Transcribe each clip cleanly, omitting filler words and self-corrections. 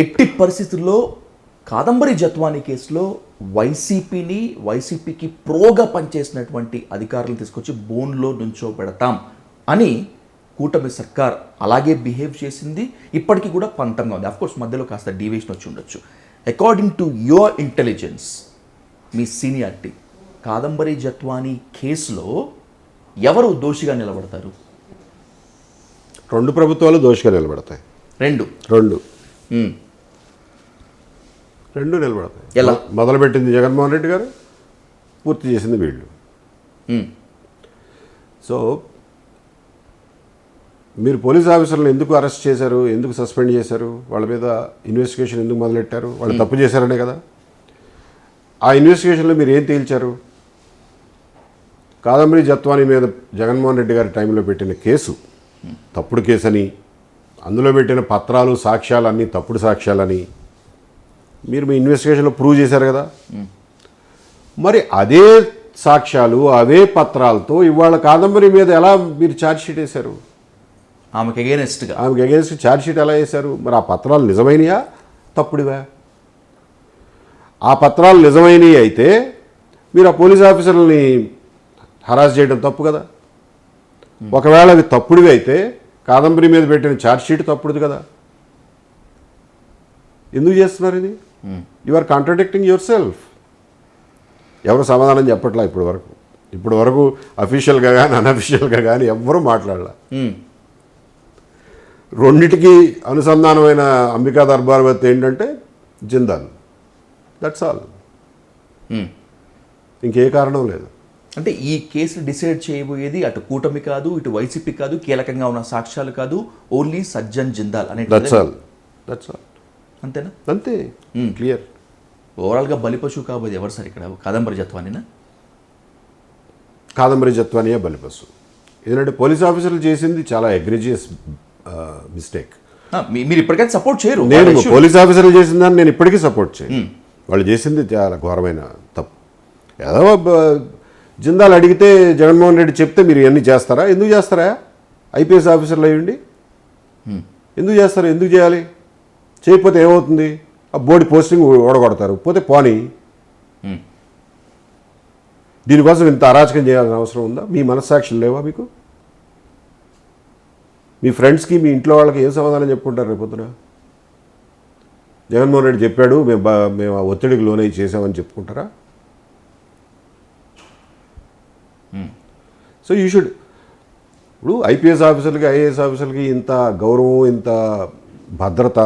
ఎట్టి పరిస్థితుల్లో కాదంబరి జత్వానీ కేసులో వైసీపీకి ప్రోగా పనిచేసినటువంటి అధికారులను తీసుకొచ్చి బోన్లో నుంచోబెడతాం అని కూటమి సర్కార్ అలాగే బిహేవ్ చేసింది. ఇప్పటికీ కూడా పంతంగా ఉంది. అఫ్కోర్స్ మధ్యలో కాస్త డీవియేషన్ వచ్చి ఉండొచ్చు. According to your intelligence, me seniority, Kadambari Jethwani కేసులో ఎవరు దోషిగా నిలబడతారు? రెండు ప్రభుత్వాలు దోషిగా నిలబడతాయి. రెండు నిలబడతాయి. ఎలా? మొదలుపెట్టింది జగన్మోహన్ రెడ్డి గారు, పూర్తి చేసింది వీళ్ళు. సో మీరు పోలీస్ ఆఫీసర్లను ఎందుకు అరెస్ట్ చేశారు, ఎందుకు సస్పెండ్ చేశారు, వాళ్ళ మీద ఇన్వెస్టిగేషన్ ఎందుకు మొదలెట్టారు? వాళ్ళు తప్పు చేశారనే కదా. ఆ ఇన్వెస్టిగేషన్లో మీరు ఏం తేల్చారు? కాదంబరి జత్వానీ మీద జగన్మోహన్ రెడ్డి గారి టైంలో పెట్టిన కేసు తప్పుడు కేసు అని, అందులో పెట్టిన పత్రాలు సాక్ష్యాలు అన్నీ తప్పుడు సాక్ష్యాలని మీరు మీ ఇన్వెస్టిగేషన్లో ప్రూవ్ చేశారు కదా. మరి అదే సాక్ష్యాలు అవే పత్రాలతో ఇవాళ కాదంబరి మీద ఎలా మీరు ఛార్జ్షీట్ వేశారు? ఆమెకు అగేన్స్ట్ ఛార్జ్షీట్ ఎలా వేశారు? మరి ఆ పత్రాలు నిజమైనయా తప్పుడివా? ఆ పత్రాలు నిజమైనవి అయితే మీరు ఆ పోలీస్ ఆఫీసర్లని హరాస్ చేయడం తప్పు కదా. ఒకవేళ అవి తప్పుడివి అయితే కాదంబరి మీద పెట్టిన ఛార్జ్షీట్ తప్పుడుది కదా. ఎందుకు చేస్తున్నారు ఇది? You are contradicting yourself. ఎవరు సమాధానం చెప్పట్లా ఇప్పటి వరకు అఫీషియల్గా కానీ అన్అఫీషియల్గా కానీ ఎవ్వరూ మాట్లాడలా. రెండిటికి అనుసంధానమైన అంబికా దర్బార్ వద్ద ఏంటంటే జిందాల్. That's all. ఇంకే కారణం లేదు. అంటే ఈ కేసు డిసైడ్ చేయబోయేది అటు కూటమి కాదు, ఇటు వైసీపీ కాదు, కీలకంగా ఉన్న సాక్ష్యాలు కాదు, ఓన్లీ సజ్జన్ జిందాల్ అనే. That's all. అంతేనా? అంతే, క్లియర్. ఓవరాల్గా బలిపశువు కాబోయేది ఎవరు సార్ ఇక్కడ? కాదంబరి జత్వానీనా? కాదంబరి జత్వానీయే బలిపశువు. ఎందుకంటే పోలీస్ ఆఫీసర్లు చేసింది చాలా ఎగ్రిజియస్ మిస్టేక్. మీరు ఇప్పటికైతే సపోర్ట్ చేయరు. నేను పోలీస్ ఆఫీసర్లు చేసిన దాన్ని నేను ఇప్పటికీ సపోర్ట్ చేయను. వాళ్ళు చేసింది చాలా ఘోరమైన తప్పు. ఏదో జిందాల్ అడిగితే జగన్మోహన్ రెడ్డి చెప్తే మీరు ఇవన్నీ చేస్తారా? ఎందుకు చేస్తారా? ఐపీఎస్ ఆఫీసర్లు అయ్యండి ఎందుకు చేస్తారు? ఎందుకు చేయాలి? చేయకపోతే ఏమవుతుంది? ఆ బోర్డు పోస్టింగ్ ఓడగొడతారు. పోతే పోనీ. దీనికోసం ఇంత అరాచకం చేయాల్సిన అవసరం ఉందా? మీ మనస్సాక్షులు లేవా మీకు? మీ ఫ్రెండ్స్కి, మీ ఇంట్లో వాళ్ళకి ఏం సమాధానం చెప్పుకుంటారు రేపొద్దున? జగన్మోహన్ రెడ్డి చెప్పాడు, మేము ఆ ఒత్తిడికి లోనై చేసామని చెప్పుకుంటారా? So you should. ఇప్పుడు ఐపీఎస్ ఆఫీసర్లకి, ఐఏఎస్ ఆఫీసర్లకి ఇంత గౌరవం, ఇంత భద్రత,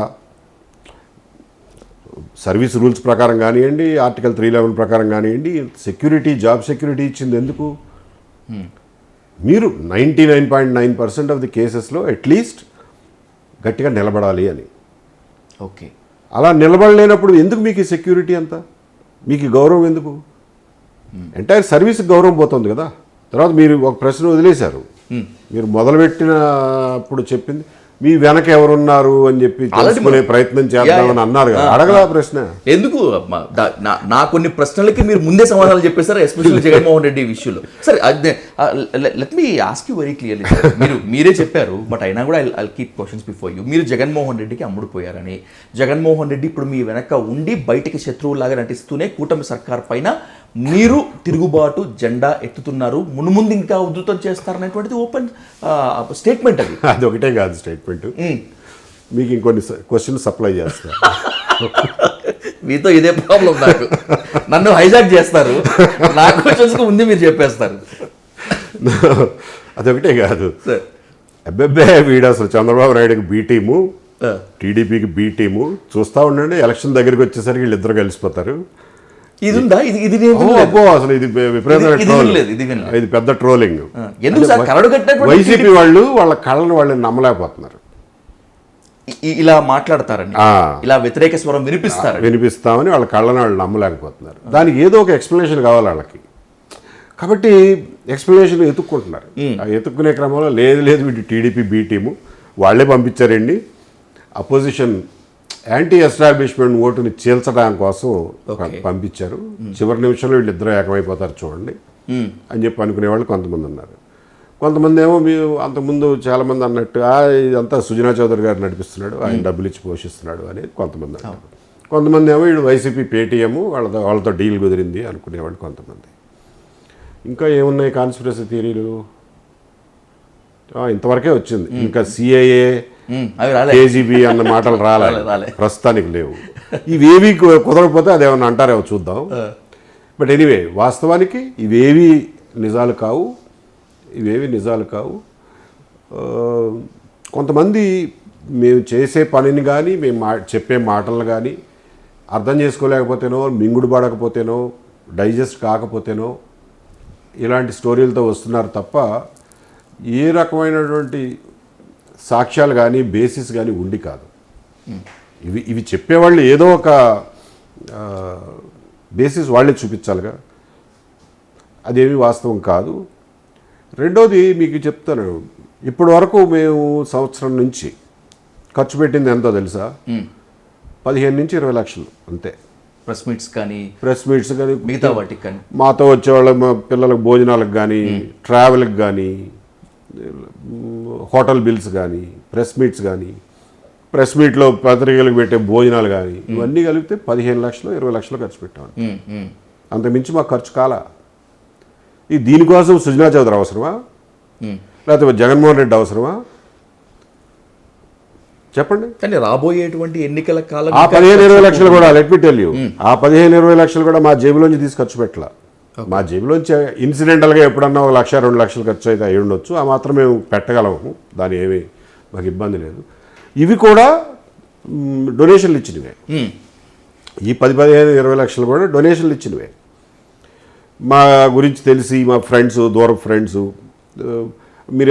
సర్వీస్ రూల్స్ ప్రకారం కానివ్వండి, ఆర్టికల్ 311 ప్రకారం కానివ్వండి, సెక్యూరిటీ, జాబ్ సెక్యూరిటీ ఇచ్చింది ఎందుకు? మీరు 99.9% ఆఫ్ ది కేసెస్లో అట్లీస్ట్ గట్టిగా నిలబడాలి అని. ఓకే, అలా నిలబడలేనప్పుడు ఎందుకు మీకు ఈ సెక్యూరిటీ అంతా? మీకు గౌరవం ఎందుకు? ఎంటైర్ సర్వీస్కి గౌరవం పోతుంది కదా. తర్వాత మీరు ఒక ప్రశ్న వదిలేశారు. మీరు మొదలుపెట్టినప్పుడు చెప్పింది మీ వెనక ఎవరున్నారు అని చెప్పి తెలుసుకునే ప్రయత్నం చేద్దామని అన్నారు కదా. అడగలా ప్రశ్న ఎందుకు? నా కొన్ని ప్రశ్నలకి మీరు ముందే సమాధానాలు చెప్పేశారు, ఎస్పెషల్లీ జగన్మోహన్ రెడ్డి విషయంలో. సరే, let me ask you very clearly. మీరే చెప్పారు, బట్ అయినా కూడా I'll keep questions before you. మీరు జగన్మోహన్ రెడ్డికి అమ్ముడుపోయారని, జగన్మోహన్ రెడ్డి ఇప్పుడు మీ వెనక ఉండి బయటికి శత్రువులాగా నటిస్తూనే కూటమి సర్కార్ పైన మీరు తిరుగుబాటు జెండా ఎత్తుతున్నారు, మున్ముందు ఇంకా ఉధృతం చేస్తారనేటువంటిది ఓపెన్ స్టేట్మెంట్. అది ఒకటే కాదు స్టేట్మెంట్, మీకు ఇంకొన్ని క్వశ్చన్స్ సప్లై చేస్తారు. మీతో ఇదే ప్రాబ్లం. నన్ను హైజాక్ చేస్తారు, నా క్వశ్చన్స్కి ముందే మీరు చెప్పేస్తారు. అదొకటే కాదు, అబ్బెబ్బే వీడు అసలు చంద్రబాబు నాయుడుకి బీ టీము, టీడీపీకి బీ టీము. చూస్తూ ఉండండి, ఎలక్షన్ దగ్గరికి వచ్చేసరికి వీళ్ళిద్దరు కలిసిపోతారు. ఇది ఉందా? ఇది అసలు ఇది విపరీతమైన, ఇది పెద్ద ట్రోలింగ్. వైసీపీ వాళ్ళు వాళ్ళ కళ్ళను వాళ్ళని నమ్మలేకపోతున్నారు. ఇలా మాట్లాడతారని, ఇలా వ్యతిరేక స్వరం వినిపిస్తామని వాళ్ళ కళ్ళను వాళ్ళు నమ్మలేకపోతున్నారు. దానికి ఏదో ఒక ఎక్స్ప్లెనేషన్ కావాలి వాళ్ళకి. కాబట్టి ఎక్స్ప్లెనేషన్ ఎత్తుక్కుంటున్నారు. ఎత్తుక్కునే క్రమంలో లేదు వీటి టీడీపీ బీ టీము వాళ్ళే పంపించారండి, అపోజిషన్ యాంటీ ఎస్టాబ్లిష్మెంట్ ఓటుని చీల్చడం కోసం పంపించారు, చివరి నిమిషంలో వీళ్ళిద్దరూ ఏకమైపోతారు చూడండి అని చెప్పి అనుకునే వాళ్ళు కొంతమంది ఉన్నారు. కొంతమంది ఏమో మీరు అంతకుముందు చాలామంది అన్నట్టు ఇదంతా సుజనా చౌదరి గారు నడిపిస్తున్నాడు, ఆయన డబ్బులు ఇచ్చి పోషిస్తున్నాడు అనేది కొంతమంది అంటారు. కొంతమంది ఏమో వీడు వైసీపీ పేటీఎం వాళ్ళతో డీల్ కుదిరింది అనుకునేవాళ్ళు కొంతమంది. ఇంకా ఏమున్నాయి కాన్స్పిరసీ థియరీలు? ఇంతవరకే వచ్చింది. ఇంకా సిఐఏ అవి రాలే, కేజీబీ అన్న మాటలు రాలే, ప్రస్తుతానికి లేవు. ఇవేవి కుదరకపోతే అదేమన్నా అంటారేమో చూద్దాం. బట్ ఎనీవే, వాస్తవానికి ఇవేవి నిజాలు కావు. కొంతమంది మేము చేసే పనిని కానీ మేము చెప్పే మాటలను కానీ అర్థం చేసుకోలేకపోతేనో, మింగుడు పడకపోతేనో, డైజెస్ట్ కాకపోతేనో ఇలాంటి స్టోరీలతో వస్తున్నారు తప్ప ఏ రకమైనటువంటి సాక్ష్యాలు కానీ బేసిస్ కానీ ఉండి కాదు. ఇవి చెప్పేవాళ్ళు ఏదో ఒక బేసిస్ వాళ్ళే చూపించాలిగా, అదేమీ వాస్తవం కాదు. రెండోది మీకు చెప్తాను, ఇప్పటి వరకు మేము సంవత్సరం నుంచి ఖర్చు పెట్టింది ఎంతో తెలుసా? 15 నుంచి 20 లక్షలు అంతే. ప్రెస్ మీట్స్ కానీ మిగతా వాటికి కానీ, మాతో వచ్చేవాళ్ళ మా పిల్లలకు భోజనాలకు కానీ, ట్రావెల్కి కానీ, హోటల్ బిల్స్ కానీ, ప్రెస్ మీట్స్ కానీ, ప్రెస్ మీట్లో పత్రికలకు పెట్టే భోజనాలు కానీ, ఇవన్నీ కలిపితే 15 లక్షలు 20 లక్షలు ఖర్చు పెట్టాము. అంతకుమించి మాకు ఖర్చు కాలా. దీనికోసం సుజనా చౌదరి అవసరమా, లేకపోతే జగన్మోహన్ రెడ్డి అవసరమా? చెప్పండి. కానీ రాబోయేటువంటి ఎన్నికల కాలం ఆ 15-20 లక్షలు కూడా లెట్ మీ టెల్ యూ, ఆ 15-20 లక్షలు కూడా మా జేబులోంచి తీసి ఖర్చు పెట్టలా. మా జేబులోంచి ఇన్సిడెంటల్గా ఎప్పుడన్నా 1 లక్ష 2 లక్షలు ఖర్చు అయితే అయి ఉండొచ్చు. ఆ మాత్రం మేము పెట్టగలము, దాని ఏమీ మాకు ఇబ్బంది లేదు. ఇవి కూడా డొనేషన్లు ఇచ్చినవే. ఈ 10-15-20 లక్షలు కూడా డొనేషన్లు ఇచ్చినవే. మా గురించి తెలిసి మా ఫ్రెండ్స్, దూరపు ఫ్రెండ్స్, మీరు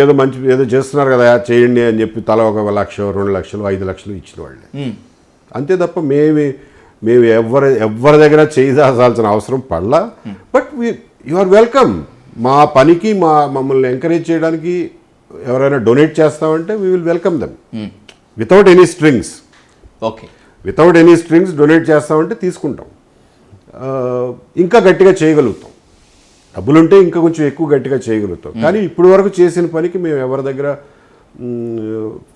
ఏదో చేస్తున్నారు కదా చేయండి అని చెప్పి తల 1 లక్ష 2 లక్షలు 5 లక్షలు ఇచ్చిన వాళ్ళే. అంతే తప్ప మేము ఎవరి దగ్గర చేయాల్సిన అవసరం పడలా. But you are welcome. మా పనికి మమ్మల్ని ఎంకరేజ్ చేయడానికి ఎవరైనా డొనేట్ చేస్తామంటే we will welcome them without any strings. Okay, without any strings donate చేస్తామంటే తీసుకుంటాం. ఇంకా గట్టిగా చేయగలుగుతాం, డబ్బులుంటే ఇంకా కొంచెం ఎక్కువ గట్టిగా చేయగలుగుతాం. కానీ ఇప్పుడు వరకు చేసిన పనికి మేము ఎవరి దగ్గర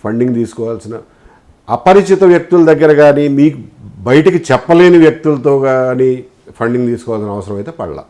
ఫండింగ్ తీసుకోవాల్సిన, అపరిచిత వ్యక్తుల దగ్గర కానీ, మీకు బయటికి చెప్పలేని వ్యక్తులతో కానీ ఫండింగ్ తీసుకోవాల్సిన అవసరం అయితే పడలా.